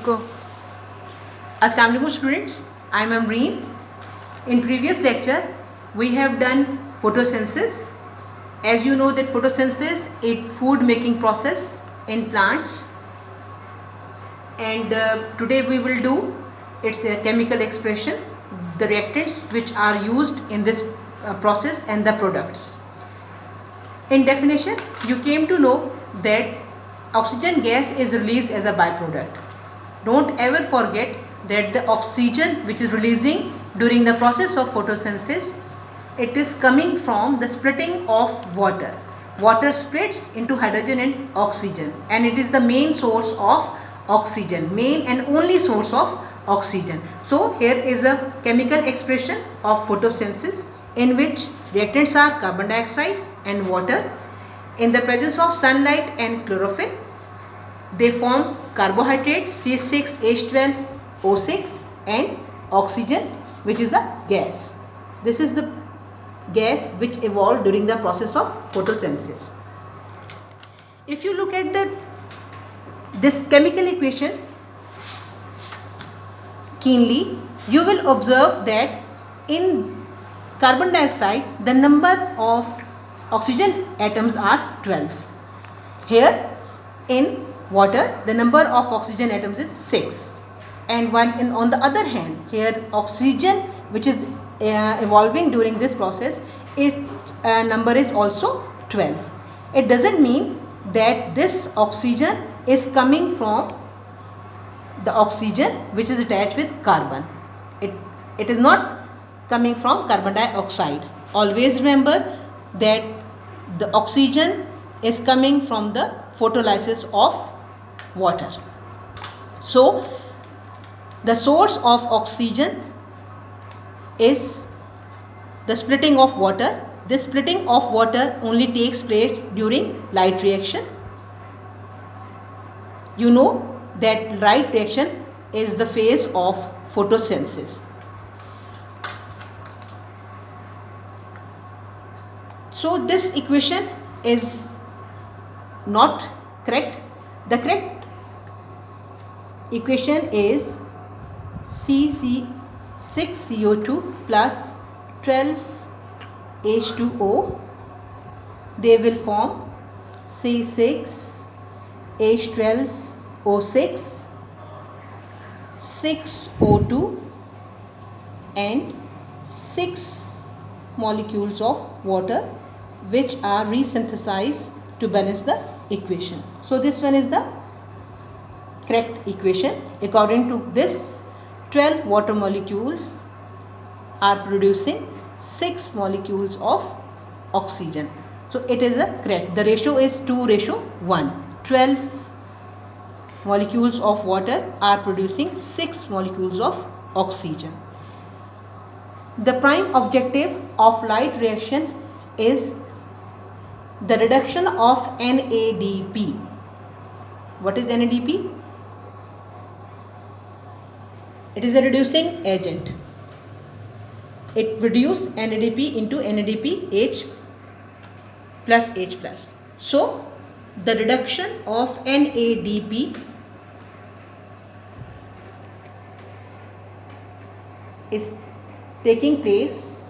Go. Assalamu alaikum students, I am Amreen. In previous lecture we have done photosynthesis. As you know that photosynthesis is food making process in plants, and today we will do its chemical expression, the reactants which are used in this process and the products. In definition, you came to know that oxygen gas is released as a byproduct. Don't ever forget that the oxygen which is releasing during the process of photosynthesis, it is coming from the splitting of water. Water splits into hydrogen and oxygen, and it is the main source of oxygen, main and only source of oxygen. So here is a chemical expression of photosynthesis in which reactants are carbon dioxide and water. In the presence of sunlight and chlorophyll, they form carbohydrate C6H12O6 and oxygen, which is a gas. This is the gas which evolved during the process of photosynthesis. If you look at this chemical equation keenly, you will observe that in carbon dioxide the number of oxygen atoms are 12. Here in water the number of oxygen atoms is 6, and while on the other hand here oxygen which is evolving during this process, its number is also 12. It doesn't mean that this oxygen is coming from the oxygen which is attached with carbon. It is not coming from carbon dioxide. Always remember that the oxygen is coming from the photolysis of water. So the source of oxygen is the splitting of water. This splitting of water only takes place during light reaction. You know that light reaction is the phase of photosynthesis. So this equation is not correct. The correct equation is C6CO2 plus 12H2O. They will form C6H12O6, 6O2 and 6 molecules of water which are resynthesized to balance the equation. So this one is the correct equation. According to this, 12 water molecules are producing 6 molecules of oxygen. So it is a correct. The ratio is 2:1. 12 molecules of water are producing 6 molecules of oxygen. The prime objective of light reaction is the reduction of NADP. What is NADP? It is a reducing agent. It reduces NADP into NADPH plus H plus. So the reduction of NADP is taking place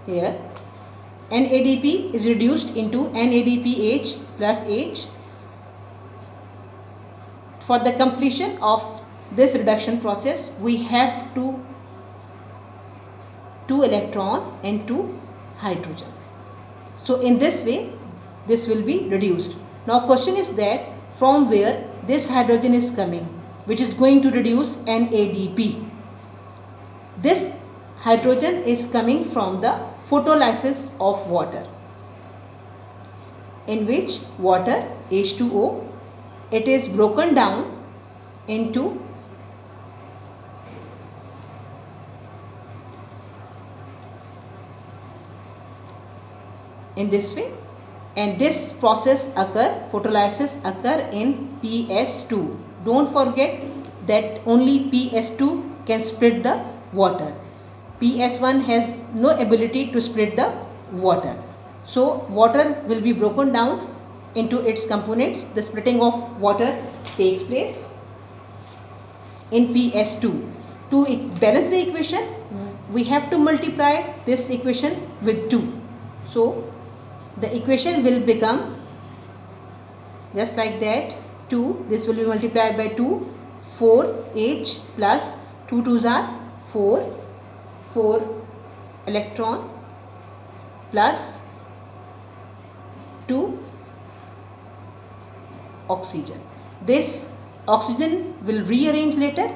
here. NADP is reduced into NADPH plus H. For the completion of this reduction process, we have 2 electron and 2 hydrogen. So in this way this will be reduced. Now question is that from where this hydrogen is coming, which is going to reduce NADP. This hydrogen is coming from the photolysis of water, in which water H2O, it is broken down into in this way, and this process photolysis occur in PS2. Don't forget that only PS2 can split the water. PS1 has no ability to split the water. So water will be broken down into its components, the splitting of water takes place in PS2. To balance the equation, we have to multiply this equation with 2. So the equation will become just like that. 2, this will be multiplied by 2, 4H plus 2 2s are 4 electron plus 2 oxygen. This oxygen will rearrange later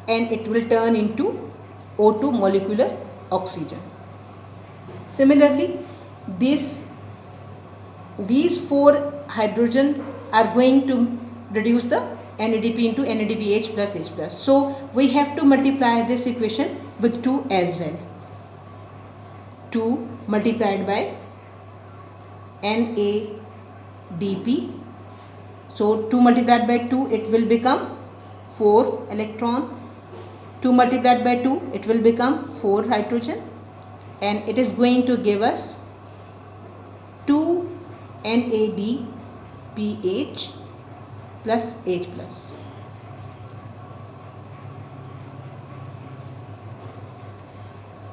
and it will turn into O2 molecular oxygen. Similarly, these 4 hydrogen are going to reduce the NADP into NADPH plus H plus. So we have to multiply this equation with 2 as well. 2 multiplied by NADP. So 2 multiplied by 2, it will become 4 electron. 2 multiplied by 2, it will become 4 hydrogen, and it is going to give us 2 NADPH plus H plus.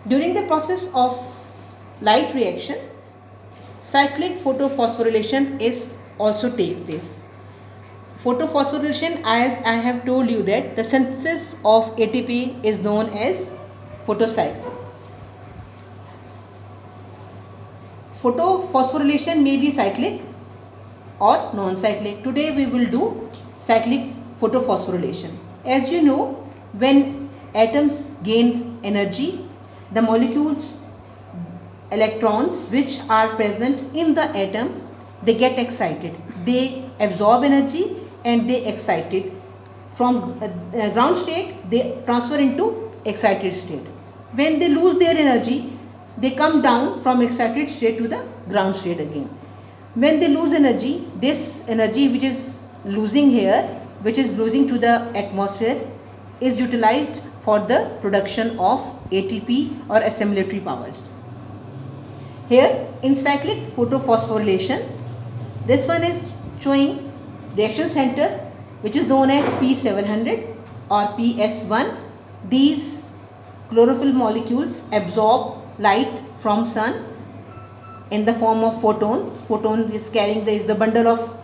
During the process of light reaction, cyclic photophosphorylation is also takes place. Photophosphorylation, as I have told you, that the synthesis of ATP is known as photocycle. Photophosphorylation may be cyclic or non-cyclic. Today we will do cyclic photophosphorylation. As you know, when atoms gain energy, the molecules, electrons which are present in the atom, they get excited. They absorb energy and they excited. From ground state, they transfer into excited state. When they lose their energy, they come down from excited state to the ground state again. When they lose energy, this energy which is losing here, which is losing to the atmosphere, is utilized for the production of ATP or assimilatory powers. Here in cyclic photophosphorylation, this one is showing reaction center which is known as P700 or PS1. These chlorophyll molecules absorb light from sun in the form of photons. Photon is carrying the bundle of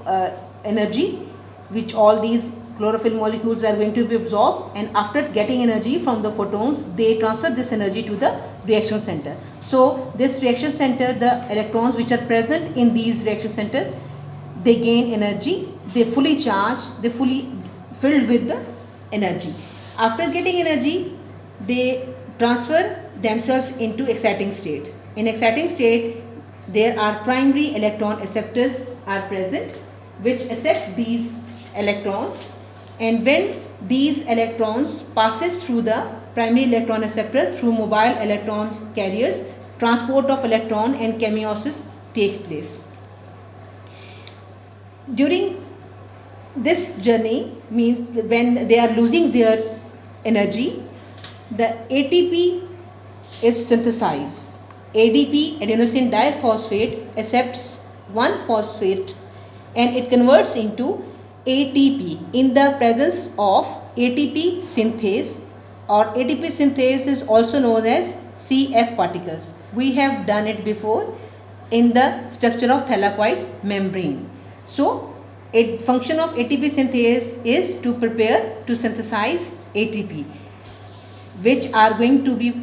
energy which all these chlorophyll molecules are going to be absorbed, and after getting energy from the photons, they transfer this energy to the reaction center. So this reaction center, the electrons which are present in these reaction center, they gain energy, they fully charged, they fully filled with the energy. After getting energy, they transfer themselves into exciting states. In exciting state, there are primary electron acceptors are present which accept these electrons, and when these electrons passes through the primary electron acceptor through mobile electron carriers, transport of electron and chemiosis take place. During this journey, means when they are losing their energy, the ATP is synthesized. ADP, adenosine diphosphate, accepts one phosphate and it converts into ATP in the presence of ATP synthase, or ATP synthase is also known as CF particles. We have done it before in the structure of thylakoid membrane. So, a function of ATP synthase is to prepare to synthesize ATP, which are going to be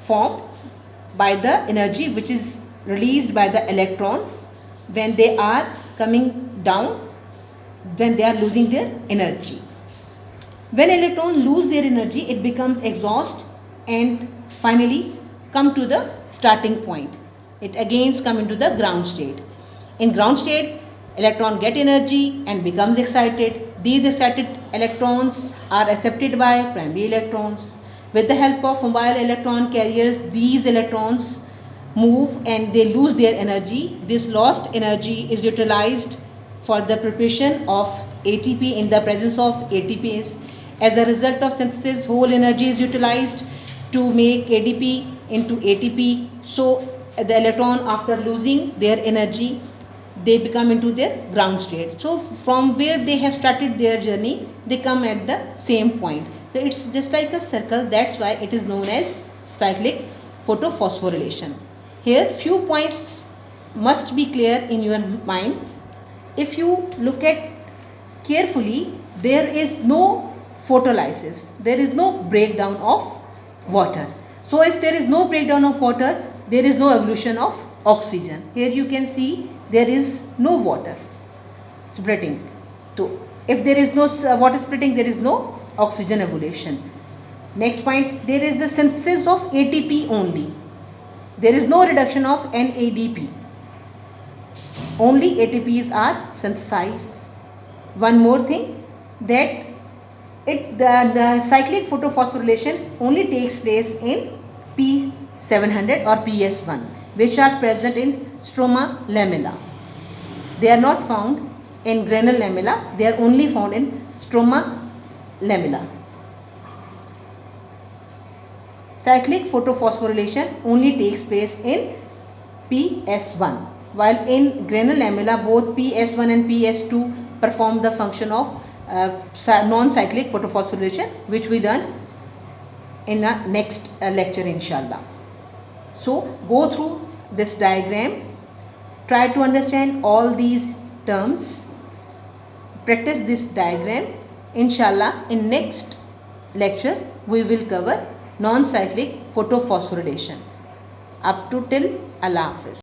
formed by the energy which is released by the electrons when they are coming down, when they are losing their energy. When electrons lose their energy, it becomes exhaust and finally come to the starting point. It again comes into the ground state. In ground state, electron get energy and becomes excited. These excited electrons are accepted by primary electrons. With the help of mobile electron carriers, these electrons move and they lose their energy. This lost energy is utilized for the preparation of ATP in the presence of ATPase. As a result of synthesis, whole energy is utilized to make ADP into ATP. So the electron, after losing their energy, they become into their ground state. So from where they have started their journey, they come at the same point. So it's just like a circle. That's why it is known as cyclic photophosphorylation. Here few points must be clear in your mind. If you look at carefully, there is no photolysis, there is no breakdown of water. So if there is no breakdown of water, there is no evolution of oxygen. Here you can see there is no water splitting. So if there is no water splitting, there is no oxygen evolution. Next point, there is the synthesis of ATP only. There is no reduction of NADP. Only ATPs are synthesized. One more thing, that the cyclic photophosphorylation only takes place in P700 or PS1, which are present in stroma lamella. They are not found in granule lamella, they are only found in stroma lamella. Cyclic photophosphorylation only takes place in PS1, while in granule lamella both PS1 and PS2 perform the function of non-cyclic photophosphorylation, which we done in a next lecture inshallah. So go through this diagram, try to understand all these terms, practice this diagram. Inshallah in next lecture we will cover non-cyclic photophosphorylation. Up to till Allah Hafiz.